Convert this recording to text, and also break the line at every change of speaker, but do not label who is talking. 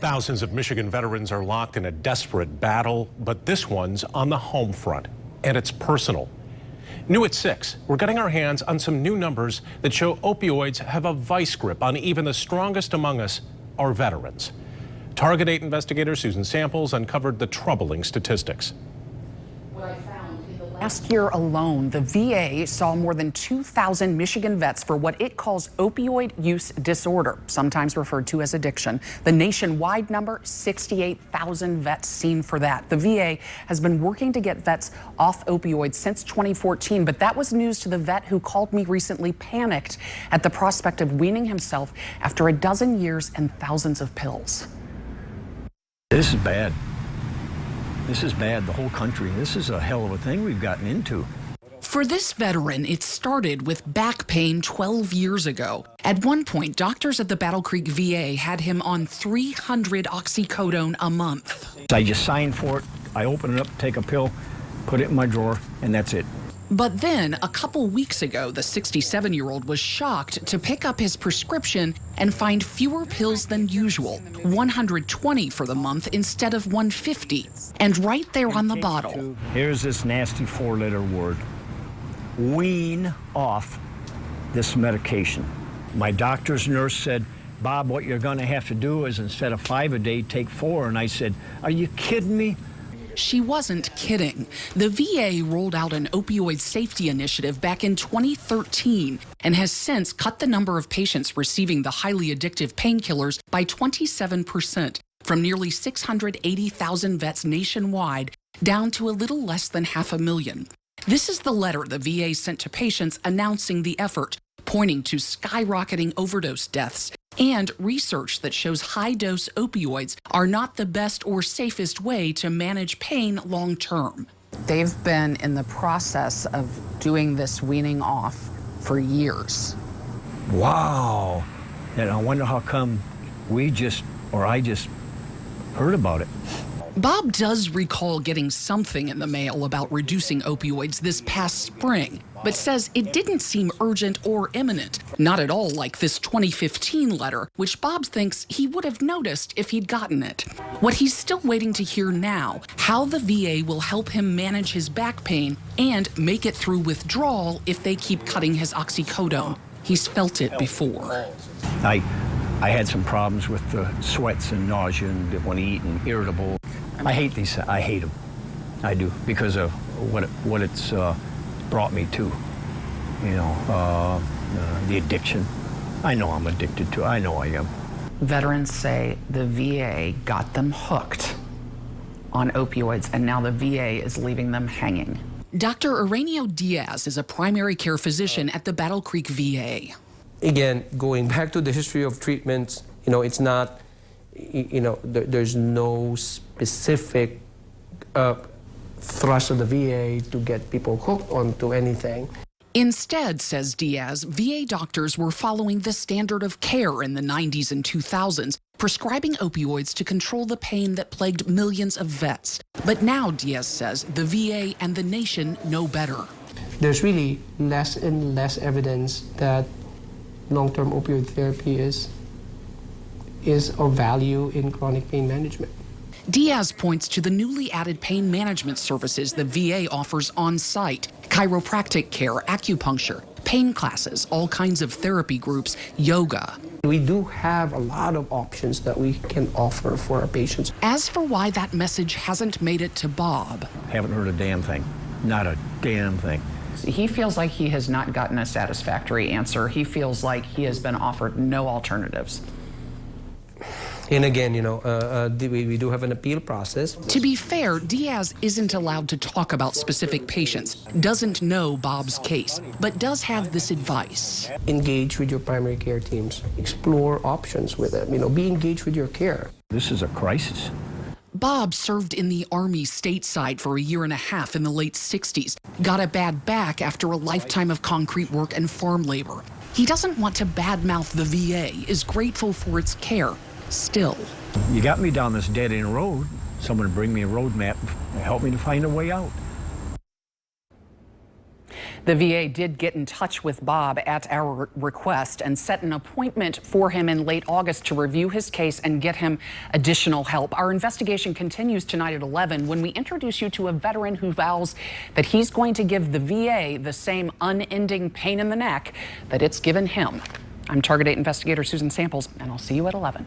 Thousands of Michigan veterans are locked in a desperate battle, but this one's on the home front, and it's personal. New at 6, we're getting our hands on some new numbers that show opioids have a vice grip on even the strongest among us, our veterans. Target 8 investigator Susan Samples uncovered the troubling statistics.
Last year alone, the VA saw more than 2,000 Michigan vets for what it calls opioid use disorder, sometimes referred to as addiction. The nationwide number, 68,000 vets seen for that. The VA has been working to get vets off opioids since 2014, but that was news to the vet who called me recently panicked at the prospect of weaning himself after a dozen years and thousands of pills.
This is bad. This is bad, the whole country. This is a hell of a thing we've gotten into.
For this veteran, it started with back pain 12 years ago. At one point, doctors at the Battle Creek VA had him on 300 oxycodone a month.
I just signed for it. I open it up, take a pill, put it in my drawer, and that's it.
But then, a couple weeks ago, the 67-year-old was shocked to pick up his prescription and find fewer pills than usual, 120 for the month instead of 150. And right there on the bottle,
here's this nasty 4-letter word: wean off this medication. My doctor's nurse said, "Bob, what you're going to have to do is instead of 5 a day, take 4. And I said, "Are you kidding me?"
She wasn't kidding. The VA rolled out an opioid safety initiative back in 2013 and has since cut the number of patients receiving the highly addictive painkillers by 27%, from nearly 680,000 vets nationwide down to a little less than 500,000. This is the letter the VA sent to patients announcing the effort, pointing to skyrocketing overdose deaths and research that shows high-dose opioids are not the best or safest way to manage pain long-term. They've been in the process of doing this weaning off for years.
Wow. And I wonder how come I just heard about it.
Bob does recall getting something in the mail about reducing opioids this past spring, but says it didn't seem urgent or imminent. Not at all like this 2015 letter, which Bob thinks he would have noticed if he'd gotten it. What he's still waiting to hear now, how the VA will help him manage his back pain and make it through withdrawal if they keep cutting his oxycodone. He's felt it before.
I had some problems with the sweats and nausea and when I eat and irritable. I hate these. I hate them. I do, because of what it's brought me to. You know, the addiction. I know I'm addicted to it. I know I am.
Veterans say the VA got them hooked on opioids, and now the VA is leaving them hanging. Dr. Aurelio Diaz is a primary care physician at the Battle Creek VA.
Again, going back to the history of treatments, you know, it's not, you know, there's no specific thrust of the VA to get people hooked onto anything.
Instead, says Diaz, VA doctors were following the standard of care in the 90s and 2000s, prescribing opioids to control the pain that plagued millions of vets. But now, Diaz says, the VA and the nation know better.
There's really less and less evidence that long-term opioid therapy is of value in chronic pain management.
Diaz points to the newly added pain management services the VA offers on-site: chiropractic care, acupuncture, pain classes, all kinds of therapy groups, yoga.
We do have a lot of options that we can offer for our patients.
As for why that message hasn't made it to Bob,
Haven't heard a damn thing. Not a damn thing.
he feels like he has not gotten a satisfactory answer. He feels like he has been offered no alternatives.
And again, you know, we do have an appeal process.
To be fair, Diaz isn't allowed to talk about specific patients, doesn't know Bob's case, but does have this advice.
Engage with your primary care teams. Explore options with them. You know, be engaged with your care.
This is a crisis.
Bob served in the Army stateside for a year and a half in the late 60s, got a bad back after a lifetime of concrete work and farm labor. He doesn't want to badmouth the VA, is grateful for its care. Still,
You got me down this dead-end road. Someone bring me a road map and help me to find a way out.
The VA did get in touch with Bob at our request and set an appointment for him in late August to review his case and get him additional help. Our investigation continues tonight at 11 when we introduce you to a veteran who vows that he's going to give the VA the same unending pain in the neck that it's given him. I'm Target 8 investigator Susan Samples, and I'll see you at 11.